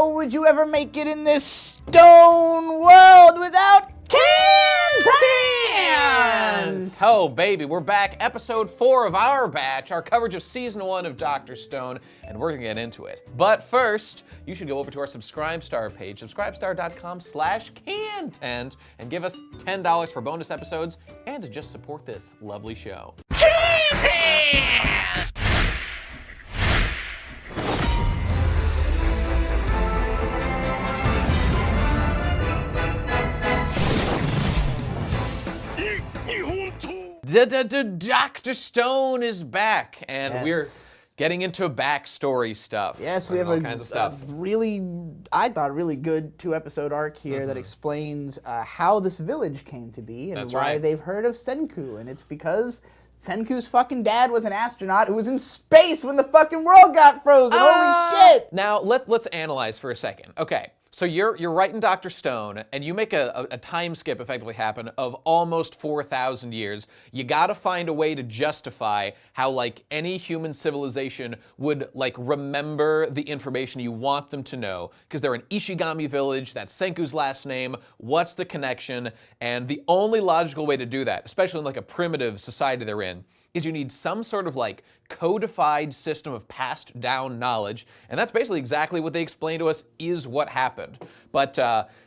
How would you ever make it in this stone world without Khantehnt? Oh, baby, we're back. Episode 4 of our batch, our coverage of Season 1 of Dr. Stone, and we're gonna get into it. But first, you should go over to our Subscribestar page, subscribestar.com/Khantehnt, and give us $10 for bonus episodes and to just support this lovely show. Khantehnt! Dr. Stone is back, and we're getting into backstory stuff. Yes, we have all kinds of stuff. Really good 2-episode arc here that explains how this village came to be and why they've heard of Senku, and it's because Senku's fucking dad was an astronaut who was in space when the fucking world got frozen. Holy shit! Now let's analyze for a second. Okay. So you're writing Dr. Stone, and you make a time skip effectively happen of almost 4,000 years. You gotta find a way to justify how, like, any human civilization would, like, remember the information you want them to know, because they're an Ishigami village, that's Senku's last name, what's the connection? And the only logical way to do that, especially in, like, a primitive society they're in, is you need some sort of, like, codified system of passed down knowledge, and that's basically exactly what they explain to us is what happened. But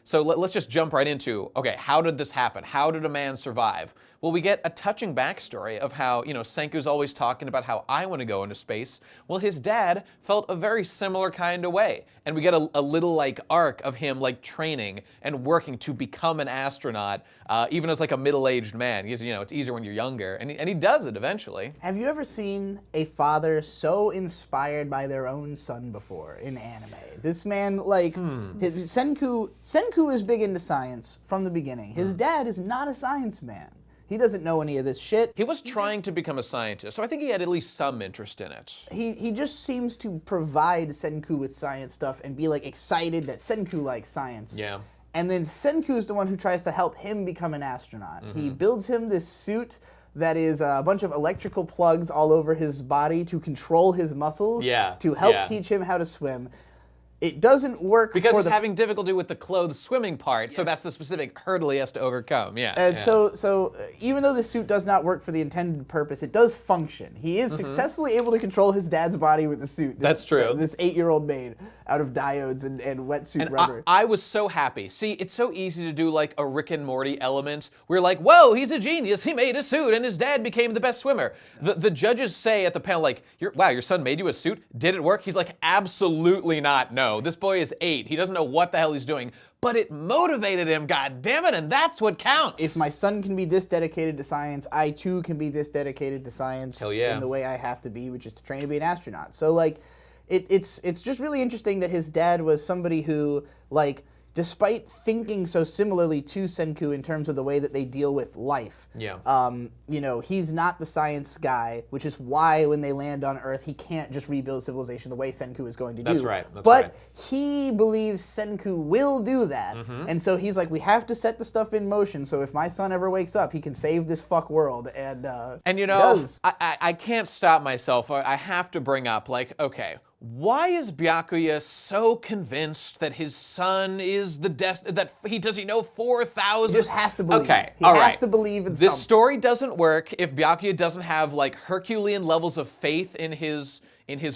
so let's just jump right into, okay, how did this happen? How did a man survive? Well, we get a touching backstory of how, you know, Senku's always talking about how I want to go into space. Well, his dad felt a very similar kind of way. And we get a little, like, arc of him, like, training and working to become an astronaut, even as, like, a middle-aged man. Because, you know, it's easier when you're younger. And he does it eventually. Have you ever seen a father so inspired by their own son before in anime? This man, like, Senku is big into science from the beginning. His dad is not a science man. He doesn't know any of this shit. He was trying to become a scientist, so I think he had at least some interest in it. He just seems to provide Senku with science stuff and be, like, excited that Senku likes science. Yeah. And then Senku is the one who tries to help him become an astronaut. He builds him this suit that is a bunch of electrical plugs all over his body to control his muscles, to help teach him how to swim. It doesn't work because he's having difficulty with the clothes swimming part, so that's the specific hurdle he has to overcome. And so even though the suit does not work for the intended purpose, it does function. He is successfully able to control his dad's body with the suit. That's true. This 8-year-old made out of diodes and wetsuit rubber. I was so happy. See, it's so easy to do, like, a Rick and Morty element. We're like, whoa, he's a genius. He made a suit, and his dad became the best swimmer. The judges say at the panel, like, wow, your son made you a suit? Did it work? He's like, absolutely not, no. This boy is 8. He doesn't know what the hell he's doing. But it motivated him, goddammit, and that's what counts. If my son can be this dedicated to science, I too can be this dedicated to science in the way I have to be, which is to train to be an astronaut. So, like, it's just really interesting that his dad was somebody who, like, despite thinking so similarly to Senku in terms of the way that they deal with life, you know, he's not the science guy, which is why when they land on Earth, he can't just rebuild civilization the way Senku is going to do. That's right. But he believes Senku will do that, and so he's like, we have to set the stuff in motion, so if my son ever wakes up, he can save this fuck world, and you know, I can't stop myself. I have to bring up, like, okay, why is Byakuya so convinced that his son is that does he know 4,000? He just has to believe. Okay, he has to believe in this story doesn't work if Byakuya doesn't have, like, Herculean levels of faith in his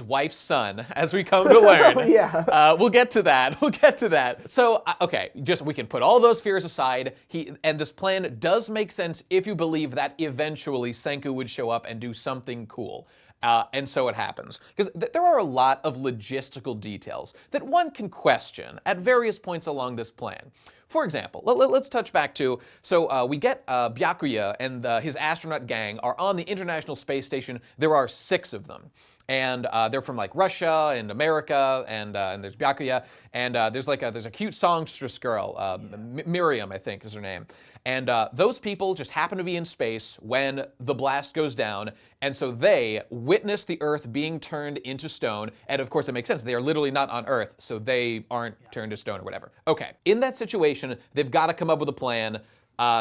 wife's son, as we come to learn. We'll get to that. So, okay, just we can put all those fears aside. And this plan does make sense if you believe that eventually Senku would show up and do something cool. And so it happens. Because there are a lot of logistical details that one can question at various points along this plan. For example, let's touch back to, so we get Byakuya and his astronaut gang are on the International Space Station. There are 6 of them. And they're from, like, Russia and America, and there's Byakuya, and there's a cute songstress girl, Miriam, I think is her name. And those people just happen to be in space when the blast goes down, and so they witness the Earth being turned into stone, and of course it makes sense. They are literally not on Earth, so they aren't turned to stone or whatever. Okay, in that situation, they've got to come up with a plan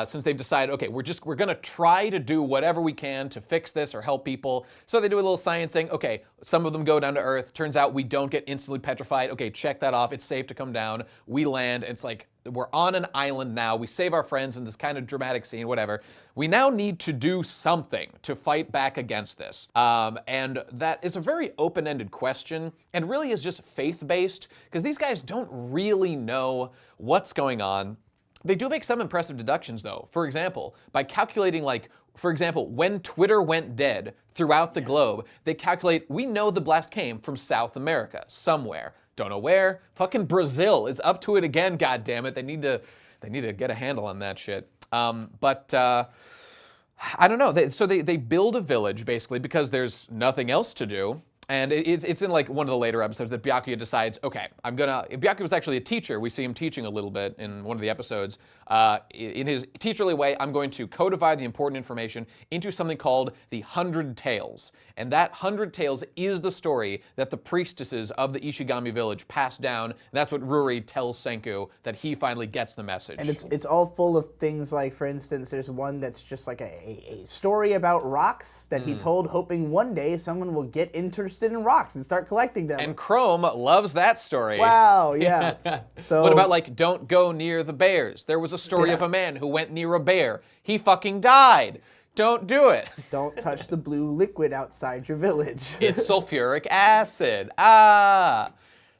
since they've decided, okay, we're going to try to do whatever we can to fix this or help people. So they do a little sciencing. Okay, some of them go down to Earth. Turns out we don't get instantly petrified. Okay, check that off. It's safe to come down. We land. It's like, we're on an island now. We save our friends in this kind of dramatic scene, whatever. We now need to do something to fight back against this. And that is a very open-ended question and really is just faith-based because these guys don't really know what's going on. They do make some impressive deductions, though. For example, by calculating, like, for example, when Twitter went dead throughout the globe, they calculate, we know the blast came from South America, somewhere. Don't know where. Fucking Brazil is up to it again, goddammit. They need to get a handle on that shit. I don't know. So they build a village, basically, because there's nothing else to do. And it's in like one of the later episodes that Byakuya decides, okay, Byakuya was actually a teacher. We see him teaching a little bit in one of the episodes. In his teacherly way, I'm going to codify the important information into something called the 100 Tales. And that 100 Tales is the story that the priestesses of the Ishigami village pass down. And that's what Ruri tells Senku, that he finally gets the message. And it's all full of things like, for instance, there's one that's just like a story about rocks that he told, hoping one day someone will get interested in rocks and start collecting them. And Chrome loves that story. Wow, yeah. So what about like, don't go near the bears? There was a story of a man who went near a bear. He fucking died. Don't do it. Don't touch the blue liquid outside your village. It's sulfuric acid.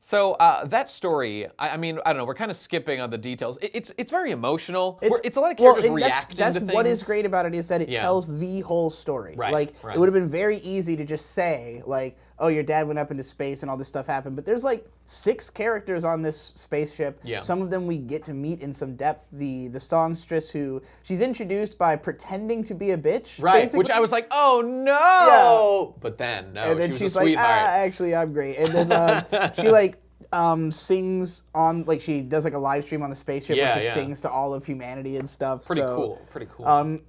So that story, I mean, I don't know, we're kind of skipping on the details. It's very emotional. It's a lot of characters reacting to things. That's what is great about it, is that it tells the whole story. Right, it would have been very easy to just say, like, oh, your dad went up into space and all this stuff happened. But there's like 6 characters on this spaceship. Yeah. Some of them we get to meet in some depth. The songstress who, she's introduced by pretending to be a bitch. Right, basically. which I was like, oh no! Yeah. But then, no, and then she was she's a sweetheart. like, actually, I'm great. And then she like sings on, like, she does like a live stream on the spaceship where she sings to all of humanity and stuff. Pretty cool.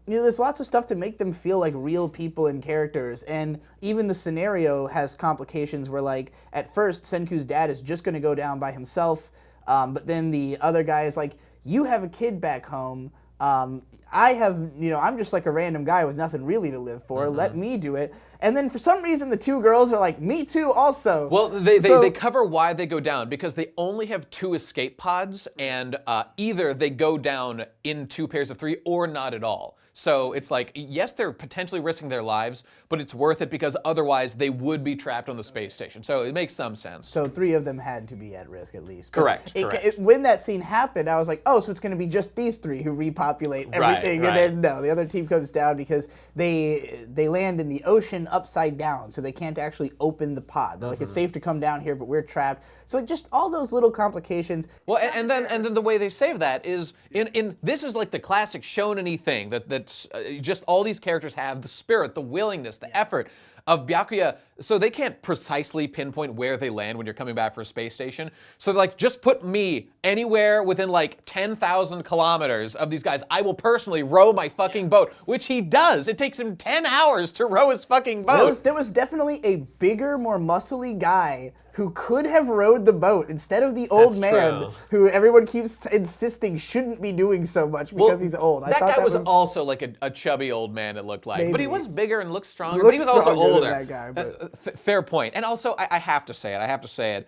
There's lots of stuff to make them feel like real people and characters, and even the scenario has complications where, like, at first Senku's dad is just going to go down by himself, but then the other guy is like, you have a kid back home, I have, I'm just like a random guy with nothing really to live for. Let me do it. And then for some reason, the 2 girls are like, me too, also. Well, they cover why they go down, because they only have 2 escape pods, and either they go down in 2 pairs of 3 or not at all. So it's like, yes, they're potentially risking their lives, but it's worth it because otherwise they would be trapped on the space station. So it makes some sense. So 3 of them had to be at risk at least. Correct. When that scene happened, I was like, oh, so it's going to be just these 3 who repopulate everything. Right. And then no, the other team comes down because they land in the ocean upside down, so they can't actually open the pod. They're like, it's safe to come down here, but we're trapped. So just all those little complications. Well, and then the way they save that is in this is like the classic shonen-y thing that's just all these characters have the spirit, the willingness, the effort of Byakuya, so they can't precisely pinpoint where they land when you're coming back for a space station. So they're like, just put me anywhere within like 10,000 kilometers of these guys. I will personally row my fucking boat, which he does. It takes him 10 hours to row his fucking boat. There was definitely a bigger, more muscly guy who could have rowed the boat instead of the old man who everyone keeps insisting shouldn't be doing so much because he's old. That guy was also like a chubby old man, it looked like. Maybe. But he was bigger and looked stronger, but he was also older. That guy, but. Fair point. And also, I have to say it,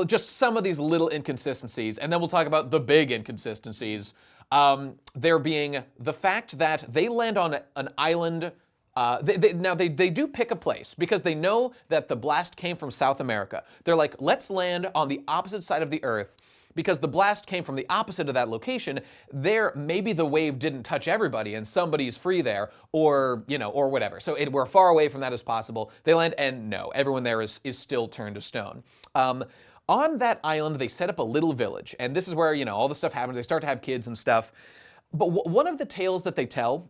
just some of these little inconsistencies, and then we'll talk about the big inconsistencies, there being the fact that they land on an island. They do pick a place because they know that the blast came from South America. They're like, let's land on the opposite side of the Earth because the blast came from the opposite of that location. There, maybe the wave didn't touch everybody and somebody's free there, or or whatever. So we're far away from that as possible. They land, and no, everyone there is still turned to stone. On that island, they set up a little village, and this is where all the stuff happens. They start to have kids and stuff. But one of the tales that they tell.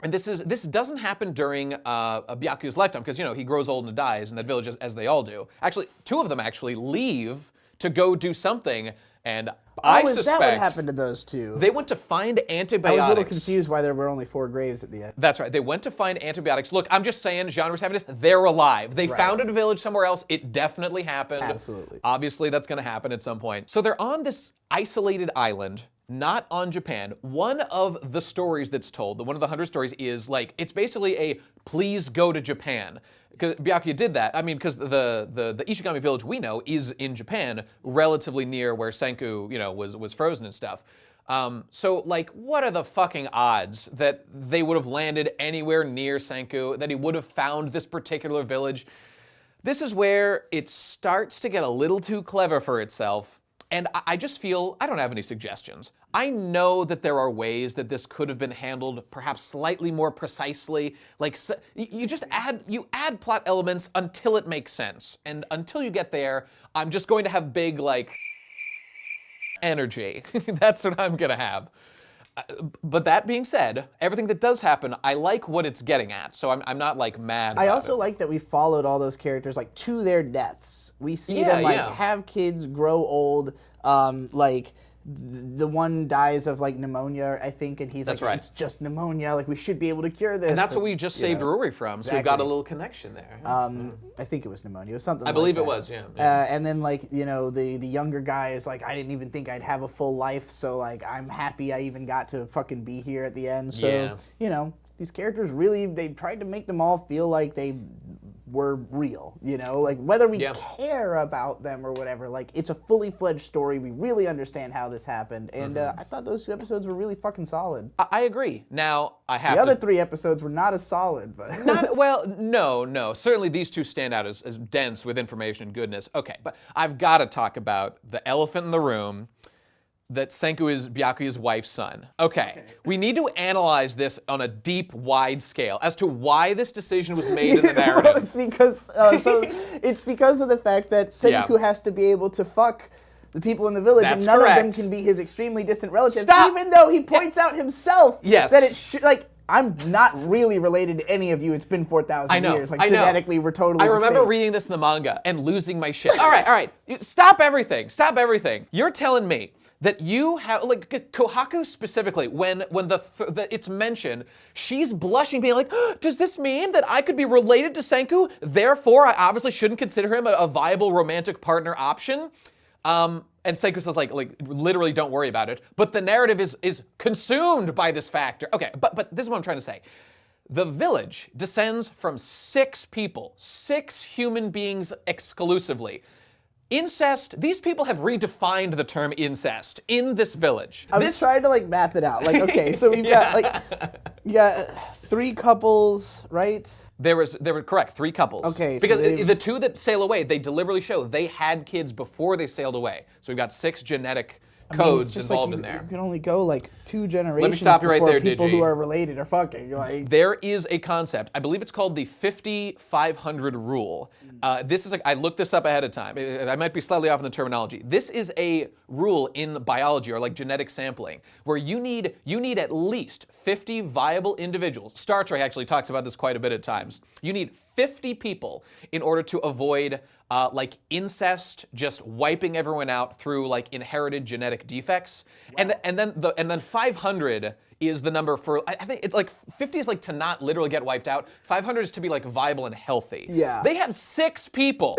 And this doesn't happen during Byakuya's lifetime because he grows old and dies in that village as they all do. Actually, 2 of them actually leave to go do something, and I suspect. Is that what happened to those 2? They went to find antibiotics. I was a little confused why there were only 4 graves at the end. That's right. They went to find antibiotics. Look, I'm just saying, genres having this. They're alive. They founded a village somewhere else. It definitely happened. Absolutely. Obviously, that's going to happen at some point. So they're on this isolated island not on Japan. One of the stories that's told, one of the 100 stories is like, it's basically a please go to Japan. Because Byakuya did that. I mean, because the Ishigami village we know is in Japan, relatively near where Senku, you know, was frozen and stuff. So, like, what are the fucking odds that they would have landed anywhere near Senku, that he would have found this particular village? This is where it starts to get a little too clever for itself, and I just feel I don't have any suggestions. I know that there are ways that this could have been handled perhaps slightly more precisely. Like, you just add plot elements until it makes sense, and until you get there, I'm just going to have big, like, energy. That's what I'm gonna have. But that being said, everything that does happen, I like what it's getting at, so I'm not like mad about I also it. like that we followed all those characters like to their deaths. We see them like have kids, grow old, like the one dies of like pneumonia, I think, and he's like, it's just pneumonia, like we should be able to cure this. And that's what we just saved Rory from, so we've got a little connection there. I think it was pneumonia, it was something I like believe that. It was, yeah. And then like, you know, the younger guy is like, I didn't even think I'd have a full life, so like I'm happy I even got to fucking be here at the end. So, you know, these characters really, they tried to make them all feel like they were real, you know, like whether we care about them or whatever, like it's a fully fledged story. We really understand how this happened, and I thought those 2 episodes were really fucking solid. I agree. Now I have the other 3 episodes were not as solid, but no. Certainly these 2 stand out as dense with information and goodness. Okay, but I've got to talk about the elephant in the room. That Senku is Byakuya's wife's son. Okay, we need to analyze this on a deep, wide scale as to why this decision was made in the narrative. Well, it's because it's because of the fact that Senku has to be able to fuck the people in the village, and none of them can be his extremely distant relatives. Even though he points out himself that it should, like, I'm not really related to any of you. It's been 4,000 years. Like, genetically, we're totally I remember distinct. reading this in the manga and losing my shit. All right. Stop everything. You're telling me that you have, like, Kohaku specifically, when it's mentioned, she's blushing, being like, does this mean that I could be related to Senku? Therefore, I obviously shouldn't consider him a viable romantic partner option? And Senku says, like, literally don't worry about it. But the narrative is consumed by this factor. Okay, but this is what I'm trying to say. The village descends from 6 people, 6 human beings exclusively. Incest, these people have redefined the term incest in this village. I was trying to like math it out. Like, okay, so we've got like 3 couples, right? There were correct, 3 couples. Okay, because the 2 that sail away, they deliberately show they had kids before they sailed away. So we've got 6 genetic codes involved in there. You can only go like 2 generations. Let me stop you right there, people who are related are fucking. Like, there is a concept. I believe it's called the 50-500 rule. This is I looked this up ahead of time. I might be slightly off in the terminology. This is a rule in biology or like genetic sampling where you need at least 50 viable individuals. Star Trek actually talks about this quite a bit at times. You need 50 people in order to avoid like incest, just wiping everyone out through like inherited genetic defects, and then 500 is the number for, I think it's like 50 is like to not literally get wiped out. 500 is to be like viable and healthy. Yeah. They have 6 people.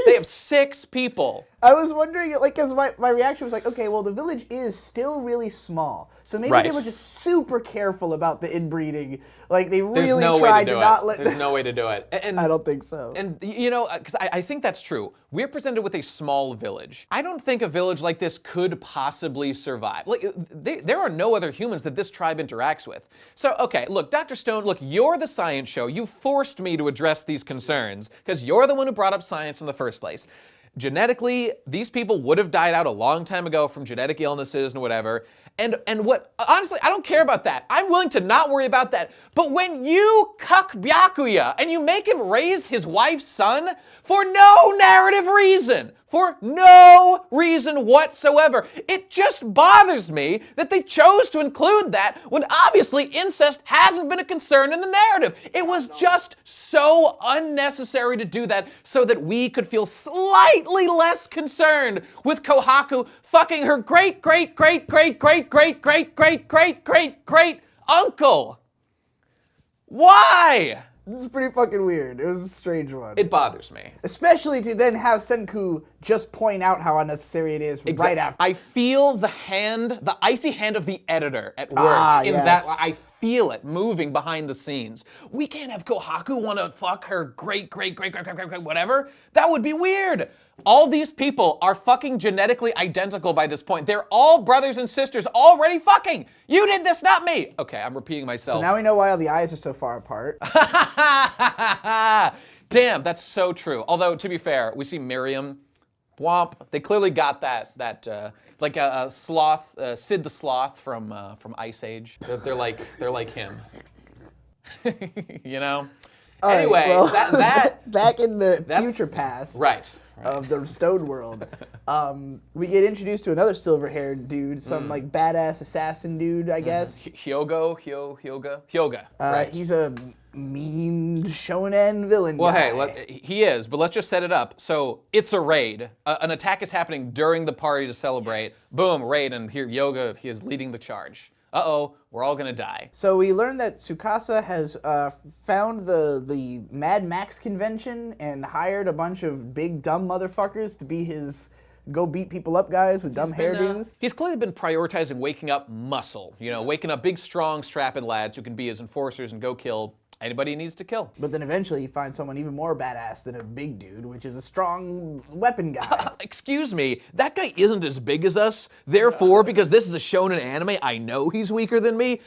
They have 6 people. I was wondering, like, because my reaction was like, okay, well, the village is still really small. So maybe they were just super careful about the inbreeding. Like, they really tried to not let... There's no way to do it. And I don't think so. And, you know, because I think that's true. We're presented with a small village. I don't think a village like this could possibly survive. Like, there are no other humans that this tribe interacts with. So, okay, look, Dr. Stone, look, you're the science show. You forced me to address these concerns because you're the one who brought up science in the first place. Genetically, these people would have died out a long time ago from genetic illnesses and whatever. And what, honestly, I don't care about that. I'm willing to not worry about that. But when you cuck Byakuya and you make him raise his wife's son for no narrative reason, for no reason whatsoever, it just bothers me that they chose to include that when obviously incest hasn't been a concern in the narrative. It was just so unnecessary to do that so that we could feel slightly less concerned with Kohaku fucking her great uncle. Why? It's pretty fucking weird. It was a strange one. It bothers me. Especially to then have Senku just point out how unnecessary it is right after. I feel the icy hand of the editor at work that. I feel it moving behind the scenes. We can't have Kohaku want to fuck her great whatever. That would be weird. All these people are fucking genetically identical by this point. They're all brothers and sisters already fucking. You did this, not me. Okay, I'm repeating myself. So now we know why all the eyes are so far apart. Damn, that's so true. Although, to be fair, we see Miriam, womp. They clearly got that like a sloth, Sid the Sloth from Ice Age. They're like him. You know? All anyway, right, well, that back in the future past. Right. Of the Stone world, we get introduced to another silver-haired dude, some like badass assassin dude, I guess. Hyoga. Right. He's a mean shonen villain Well, guy. hey, he is, but let's just set it up. So it's a raid. An attack is happening during the party to celebrate. Yes. Boom, raid, and here Hyoga, he is leading the charge. Uh-oh, we're all gonna die. So we learned that Tsukasa has found the Mad Max convention and hired a bunch of big dumb motherfuckers to be his go beat people up guys with dumb hairdos. He's clearly been prioritizing waking up muscle, waking up big, strong, strapping lads who can be his enforcers and go kill anybody he needs to kill. But then eventually he finds someone even more badass than a big dude, which is a strong weapon guy. Excuse me, that guy isn't as big as us. Therefore, because this is a shonen anime, I know he's weaker than me.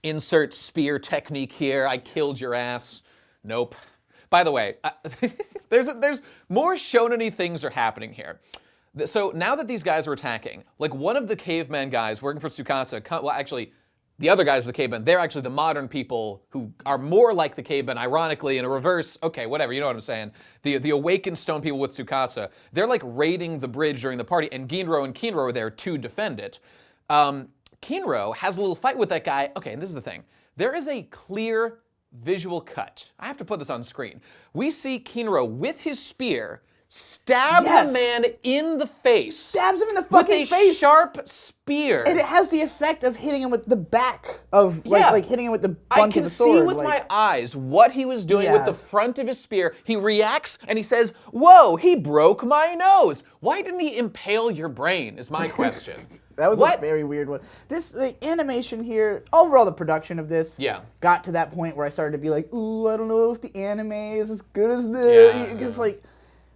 Insert spear technique here. I killed your ass. Nope. By the way, there's more shonen-y things are happening here. So now that these guys are attacking, like one of the caveman guys working for Tsukasa, well, actually, the other guys are the cavemen. They're actually the modern people who are more like the cavemen, ironically, in a reverse. Okay, whatever, you know what I'm saying. The awakened stone people with Tsukasa, they're like raiding the bridge during the party, and Ginro and Kinro are there to defend it. Kinro has a little fight with that guy. Okay, and this is the thing. There is a clear visual cut. I have to put this on screen. We see Kinro with his spear stab the man in the face. Stabs him in the fucking face. With a sharp spear. And it has the effect of hitting him with the back of, like hitting him with the bunt of the sword. I can see with my eyes what he was doing with the front of his spear. He reacts and he says, whoa, he broke my nose. Why didn't he impale your brain is my question. That was a very weird one. The animation here, overall the production of this got to that point where I started to be like, ooh, I don't know if the anime is as good as this. It's like,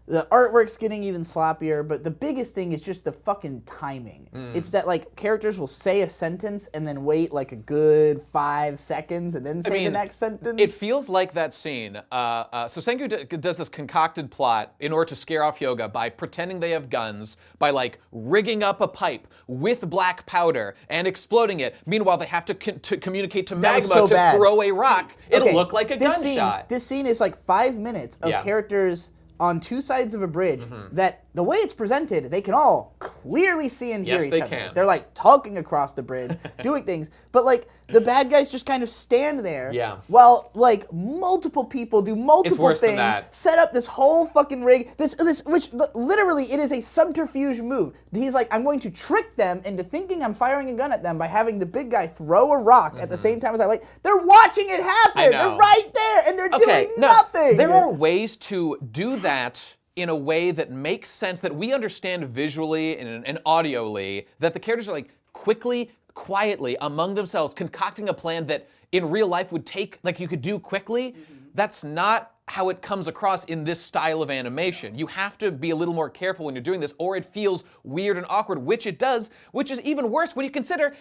the artwork's getting even sloppier, but the biggest thing is just the fucking timing. It's that, like, characters will say a sentence and then wait, like, a good 5 seconds and then say the next sentence. It feels like that scene. So Senku does this concocted plot in order to scare off Hyoga by pretending they have guns, by, like, rigging up a pipe with black powder and exploding it. Meanwhile, they have to communicate to Magma to throw a rock. It'll look like a gunshot. This scene is, like, 5 minutes of characters on two sides of a bridge that the way it's presented, they can all clearly see and hear each other. Can. They're like talking across the bridge, doing things, but like the bad guys just kind of stand there while like multiple people do multiple things, set up this whole fucking rig, which literally it is a subterfuge move. He's like, I'm going to trick them into thinking I'm firing a gun at them by having the big guy throw a rock at the same time as I like. They're watching it happen. They're right there and they're doing nothing. There are ways to do that in a way that makes sense, that we understand visually and audioly, that the characters are like quickly, quietly among themselves concocting a plan that in real life would take, like you could do quickly. That's not how it comes across in this style of animation. You have to be a little more careful when you're doing this, or it feels weird and awkward, which it does, which is even worse when you consider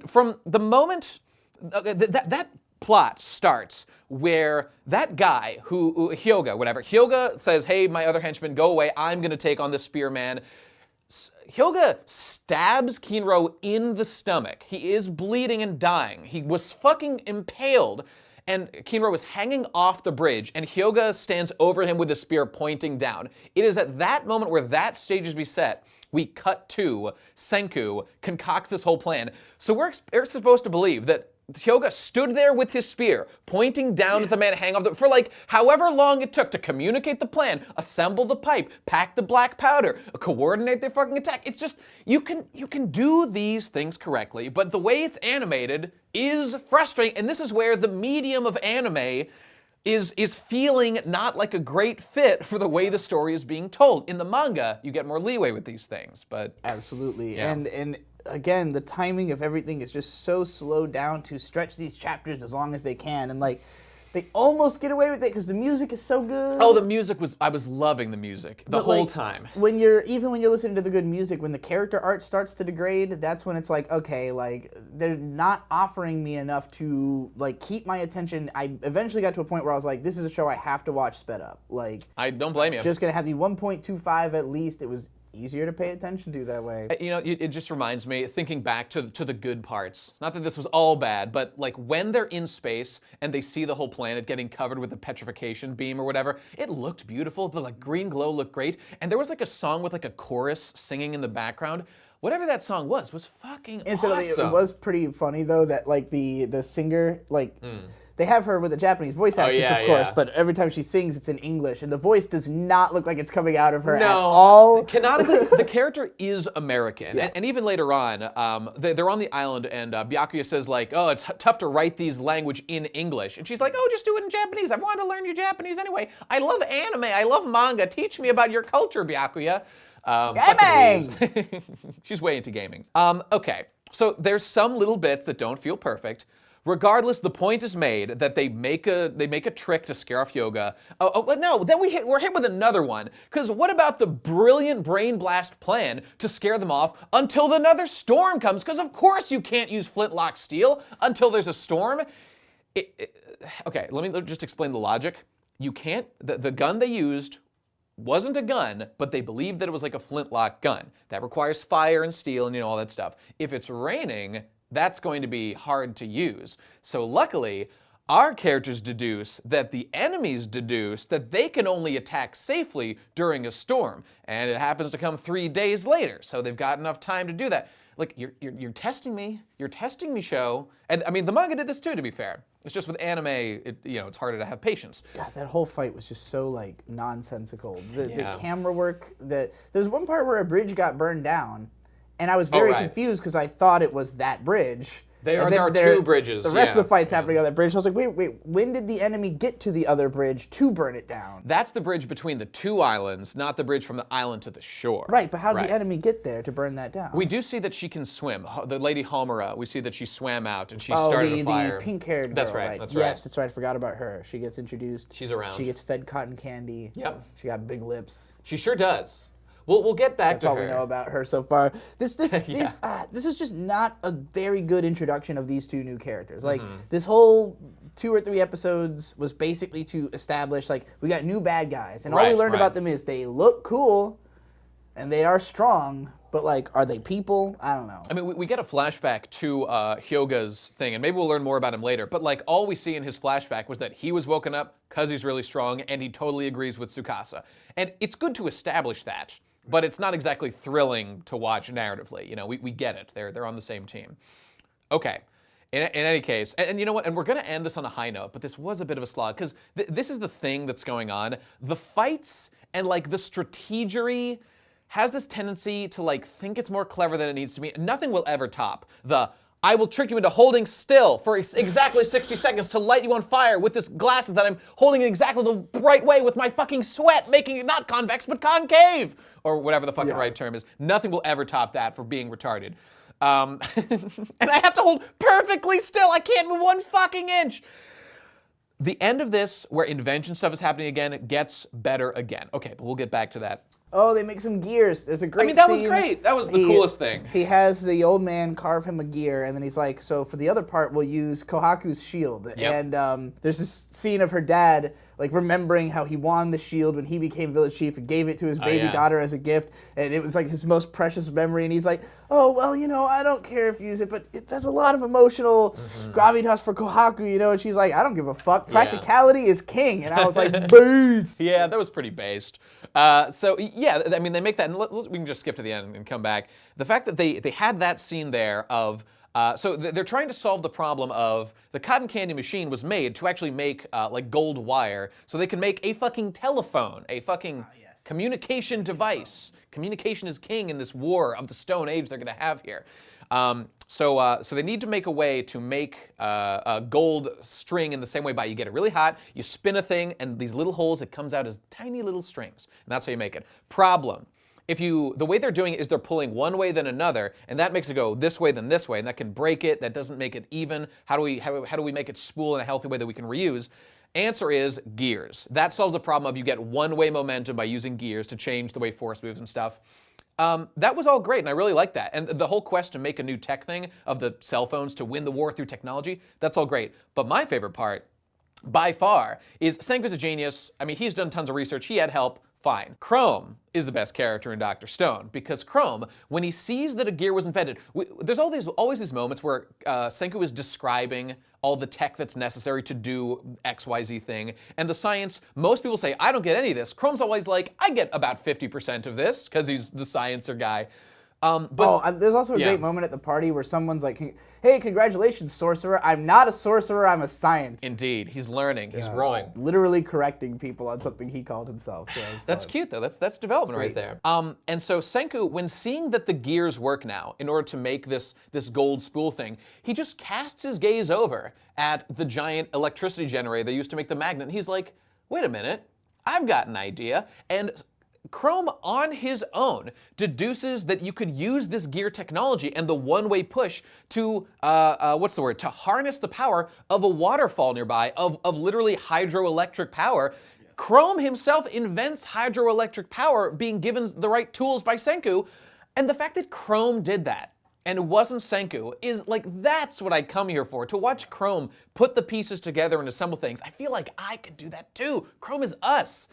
from the moment that plot starts where that guy Hyoga says, hey, my other henchman, go away, I'm gonna take on the spearman. Hyoga stabs Kinro in the stomach. He is bleeding and dying. He was fucking impaled, and Kinro was hanging off the bridge, and Hyoga stands over him with a spear pointing down. It is at that moment where that stage is beset, we cut to Senku concocts this whole plan. So we're supposed to believe that Hyoga stood there with his spear, pointing down at the man hanging off for like however long it took to communicate the plan, assemble the pipe, pack the black powder, coordinate their fucking attack. It's just, you can do these things correctly, but the way it's animated is frustrating, and this is where the medium of anime is feeling not like a great fit for the way the story is being told. In the manga, you get more leeway with these things, but... Absolutely. Yeah. And again, the timing of everything is just so slowed down to stretch these chapters as long as they can. And like, they almost get away with it because the music is so good. Oh, the music was... I was loving the music the whole time. Even when you're listening to the good music, when the character art starts to degrade, that's when it's like, okay, like, they're not offering me enough to, like, keep my attention. I eventually got to a point where I was like, this is a show I have to watch sped up. Like, I don't blame you. Just gonna have the 1.25 at least. It was easier to pay attention to that way. You know, it just reminds me, thinking back to the good parts, not that this was all bad, but like when they're in space and they see the whole planet getting covered with a petrification beam or whatever, it looked beautiful. The like green glow looked great. And there was like a song with like a chorus singing in the background. Whatever that song was fucking awesome. It was pretty funny though that like the singer, like, they have her with a Japanese voice actress, of course, but every time she sings, it's in English, and the voice does not look like it's coming out of her at all. Canonically, the character is American, and even later on, they're on the island, and Byakuya says like, "Oh, it's tough to write these language in English," and she's like, "Oh, just do it in Japanese. I wanted to learn your Japanese anyway. I love anime. I love manga. Teach me about your culture, Byakuya." Gaming! She's way into gaming. Okay, so there's some little bits that don't feel perfect. Regardless, the point is made that they make a trick to scare off Hyoga. No, then we're hit with another one. Because what about the brilliant brain blast plan to scare them off until another storm comes? Because of course you can't use flintlock steel until there's a storm. Okay, let me just explain the logic. You can't. The gun they used wasn't a gun, but they believed that it was like a flintlock gun. That requires fire and steel and all that stuff. If it's raining, that's going to be hard to use. So luckily, our characters deduce that the enemies deduce that they can only attack safely during a storm. And it happens to come 3 days later, so they've got enough time to do that. Like, you're testing me. You're testing me, show. And I mean, the manga did this too, to be fair. It's just with anime, it's harder to have patience. God, that whole fight was just so, like, nonsensical. The camera work, there's one part where a bridge got burned down, and I was very confused because I thought it was that bridge. There are two bridges. The rest of the fight's happening on that bridge. So I was like, wait, when did the enemy get to the other bridge to burn it down? That's the bridge between the two islands, not the bridge from the island to the shore. Right, but how did the enemy get there to burn that down? We do see that she can swim. The lady Homura, we see that she swam out and she started a fire. The pink-haired girl. That's right. Yes, that's right. I forgot about her. She gets introduced. She's around. She gets fed cotton candy. Yep. She got big lips. She sure does. We'll get back to her. That's all we know about her so far. This was just not a very good introduction of these two new characters. Like, this whole 2 or 3 episodes was basically to establish, like, we got new bad guys. And all we learned about them is they look cool, and they are strong, but, like, are they people? I don't know. I mean, we get a flashback to Hyoga's thing, and maybe we'll learn more about him later, but, like, all we see in his flashback was that he was woken up because he's really strong, and he totally agrees with Tsukasa. And it's good to establish that. But it's not exactly thrilling to watch narratively. We get it. They're on the same team. Okay. In any case, and you know what? And we're going to end this on a high note, but this was a bit of a slog because this is the thing that's going on. The fights and like the strategery has this tendency to like think it's more clever than it needs to be. Nothing will ever top the I will trick you into holding still for exactly 60 seconds to light you on fire with this glasses that I'm holding exactly the right way with my fucking sweat, making it not convex but concave, or whatever the fucking right term is. Nothing will ever top that for being retarded. And I have to hold perfectly still. I can't move 1 fucking inch. The end of this, where invention stuff is happening again, gets better again. Okay, but we'll get back to that. Oh, they make some gears. There's a great scene. I mean, that was great. That was the coolest thing. He has the old man carve him a gear, and then he's like, so for the other part, we'll use Kohaku's shield. Yep. And there's this scene of her dad, like, remembering how he won the shield when he became village chief and gave it to his baby daughter as a gift, and it was, like, his most precious memory, and he's like, oh, well, I don't care if you use it, but it does a lot of emotional gravitas for Kohaku, and she's like, I don't give a fuck. Practicality is king. And I was like, based. Yeah, that was pretty based. So, yeah, I mean, they make that, and we can just skip to the end and come back. The fact that they had that scene there of, so they're trying to solve the problem of the cotton candy machine was made to actually make, like, gold wire, so they can make a fucking telephone, a fucking Communication device. Communication is king in this war of the Stone Age they're going to have here. So they need to make a way to make a gold string in the same way by you get it really hot, you spin a thing, and these little holes, it comes out as tiny little strings. And that's how you make it. Problem. The way they're doing it is they're pulling one way then another, and that makes it go this way then this way, and that can break it, that doesn't make it even. How do we make it spool in a healthy way that we can reuse? Answer is gears. That solves the problem of you get one-way momentum by using gears to change the way force moves and stuff. That was all great, and I really like that. And the whole quest to make a new tech thing of the cell phones to win the war through technology, that's all great. But my favorite part, by far, is Senku's a genius. I mean, he's done tons of research. He had help. Fine. Chrome is the best character in Dr. Stone, because Chrome, when he sees that a gear was invented, there's always these moments where Senku is describing all the tech that's necessary to do XYZ thing, and the science, most people say, I don't get any of this. Chrome's always like, I get about 50% of this, because he's the sciencer guy. There's also a great moment at the party where someone's like, hey, congratulations, sorcerer. I'm not a sorcerer, I'm a scientist. Indeed. He's learning. He's growing. Literally correcting people on something he called himself. So that's cute, though. That's development right there. And so Senku, when seeing that the gears work now in order to make this gold spool thing, he just casts his gaze over at the giant electricity generator they used to make the magnet. And he's like, wait a minute. I've got an idea. And Chrome, on his own, deduces that you could use this gear technology and the one-way push to, to harness the power of a waterfall nearby, of literally hydroelectric power. Yeah. Chrome himself invents hydroelectric power, being given the right tools by Senku, and the fact that Chrome did that, and it wasn't Senku, is like, that's what I come here for, to watch Chrome put the pieces together and assemble things. I feel like I could do that too. Chrome is us.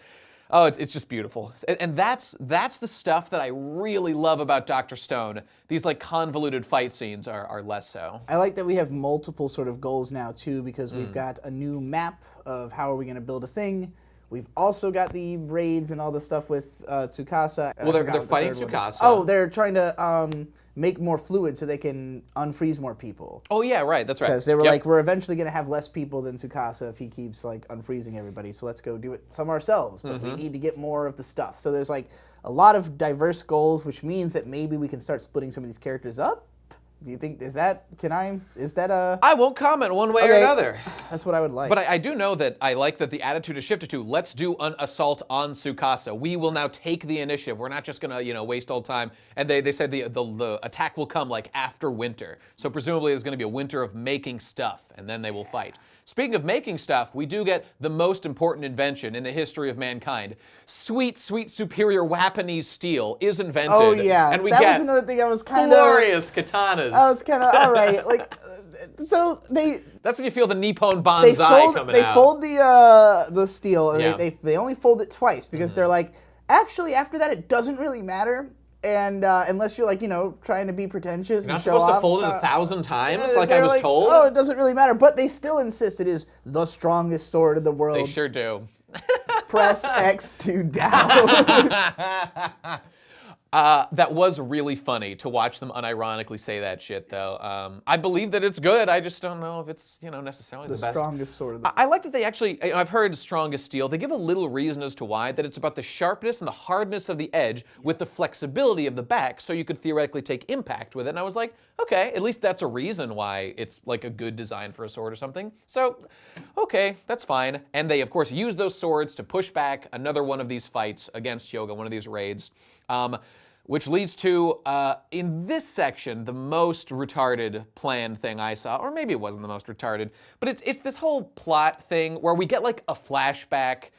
Oh, it's just beautiful. And that's the stuff that I really love about Dr. Stone. These like convoluted fight scenes are less so. I like that we have multiple sort of goals now too, because we've got a new map of how are we going to build a thing. We've also got the raids and all the stuff with Tsukasa. Well, they're fighting Tsukasa. Oh, they're trying to make more fluid so they can unfreeze more people. Oh yeah, right. That's right. Because they were like, we're eventually going to have less people than Tsukasa if he keeps like unfreezing everybody. So let's go do it some ourselves. But we need to get more of the stuff. So there's like a lot of diverse goals, which means that maybe we can start splitting some of these characters up. Do you think, is that I won't comment one way or another. That's what I would like. But I do know that I like that the attitude is shifted to, let's do an assault on Tsukasa. We will now take the initiative. We're not just gonna, waste all time. And they said the attack will come like after winter. So presumably there's gonna be a winter of making stuff, and then they will fight. Speaking of making stuff, we do get the most important invention in the history of mankind. Sweet, sweet, superior Japanese steel is invented. Oh yeah, and that was another thing I was kind of... glorious katanas. I was kind of, all right. Like, so they... That's when you feel the Nippon Banzai coming out. They fold the steel, and Yeah. they only fold it twice, because they're like, actually, after that, it doesn't really matter. And unless you're like, trying to be pretentious and show off. You're not supposed to fold it 1,000 times, like I was like, told? Oh, it doesn't really matter. But they still insist it is the strongest sword in the world. They sure do. Press X to down. That was really funny to watch them unironically say that shit, though. I believe that it's good. I just don't know if it's, necessarily the best. The strongest sword of the world. I like that they actually, I've heard strongest steel. They give a little reason as to why, that it's about the sharpness and the hardness of the edge with the flexibility of the back, so you could theoretically take impact with it. And I was like, okay, at least that's a reason why it's like a good design for a sword or something. So, okay, that's fine. And they, of course, use those swords to push back another one of these fights against Hyoga, one of these raids. Which leads to, in this section, the most retarded planned thing I saw, or maybe it wasn't the most retarded, but it's this whole plot thing where we get like a flashback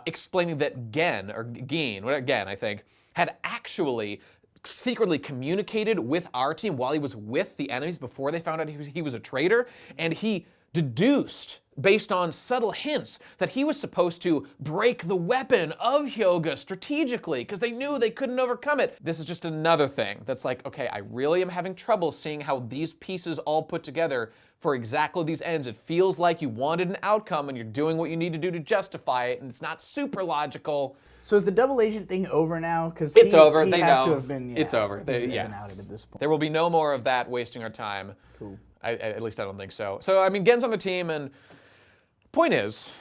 explaining that Gen, I think, had actually secretly communicated with our team while he was with the enemies before they found out he was a traitor, and he deduced, based on subtle hints, that he was supposed to break the weapon of Hyoga strategically, because they knew they couldn't overcome it. This is just another thing that's like, okay, I really am having trouble seeing how these pieces all put together for exactly these ends. It feels like you wanted an outcome and you're doing what you need to do to justify it, and it's not super logical. So is the double agent thing over now? Because it's over. He they has know. To have been, it's over. Been outed at this point. There will be no more of that wasting our time. Cool. At least I don't think so. So, I mean, Gen's on the team, and point is,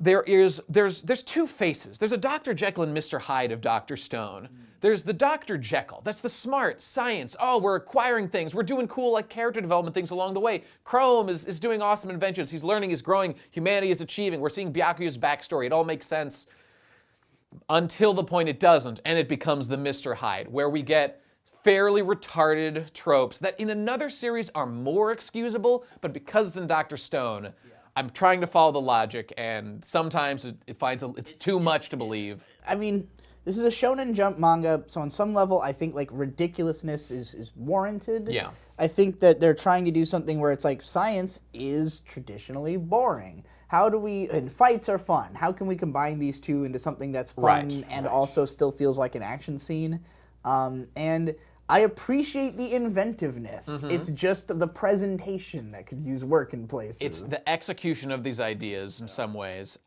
there's two faces. There's a Dr. Jekyll and Mr. Hyde of Dr. Stone. There's the Dr. Jekyll. That's the smart science. Oh, we're acquiring things. We're doing cool like character development things along the way. Chrome is doing awesome inventions. He's learning, he's growing. Humanity is achieving. We're seeing Byakuya's backstory. It all makes sense until the point it doesn't, and it becomes the Mr. Hyde, where we get fairly retarded tropes that in another series are more excusable, but because it's in Dr. Stone, I'm trying to follow the logic, and sometimes it's too much to believe. I mean, this is a Shonen Jump manga, so on some level, I think like ridiculousness is warranted. Yeah. I think that they're trying to do something where it's like science is traditionally boring. How do we, and fights are fun. How can we combine these two into something that's fun and also still feels like an action scene? And I appreciate the inventiveness. It's just the presentation that could use work in places. It's the execution of these ideas in some ways.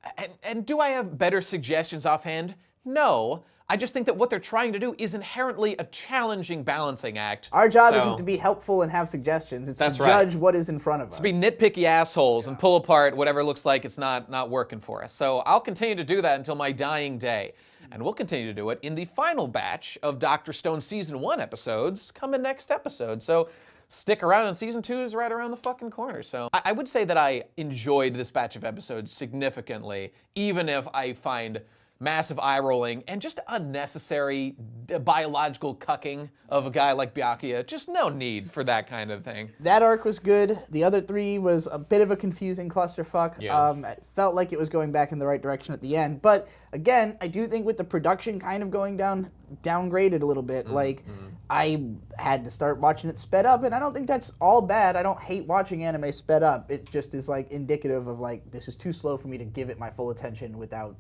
And do I have better suggestions offhand? No. I just think that what they're trying to do is inherently a challenging balancing act. Our job isn't to be helpful and have suggestions. It's to judge what is in front of us. To be nitpicky assholes and pull apart whatever looks like it's not working for us. So I'll continue to do that until my dying day. And we'll continue to do it in the final batch of Dr. Stone Season 1 episodes coming next episode. So stick around, and Season 2 is right around the fucking corner. So I would say that I enjoyed this batch of episodes significantly, even if I find massive eye-rolling and just unnecessary biological cucking of a guy like Byakuya. Just no need for that kind of thing. That arc was good. The other three was a bit of a confusing clusterfuck. It felt like it was going back in the right direction at the end. But again, I do think with the production kind of going downgraded a little bit, I had to start watching it sped up, and I don't think that's all bad. I don't hate watching anime sped up. It just is like indicative of like, this is too slow for me to give it my full attention without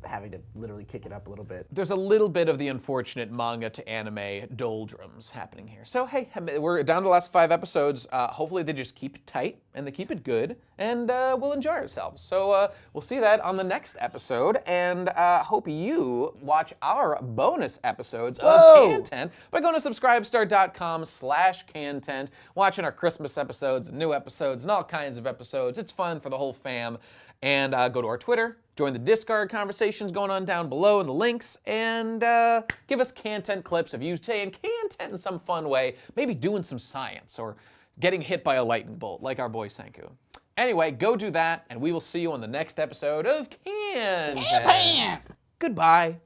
having to literally kick it up a little bit. There's a little bit of the unfortunate manga to anime doldrums happening here. So hey, we're down to the last 5 episodes. Hopefully they just keep it tight and they keep it good, and we'll enjoy ourselves. So we'll see that on the next episode, and hope you watch our bonus episodes of Khantehnt by going to subscribestar.com/Khantehnt, watching our Christmas episodes and new episodes and all kinds of episodes. It's fun for the whole fam. And go to our Twitter, join the Discord conversations going on down below in the links, and give us Khantehnt clips of you saying Khantehnt in some fun way, maybe doing some science or getting hit by a lightning bolt like our boy Senku. Anyway, go do that, and we will see you on the next episode of Khantehnt. Goodbye.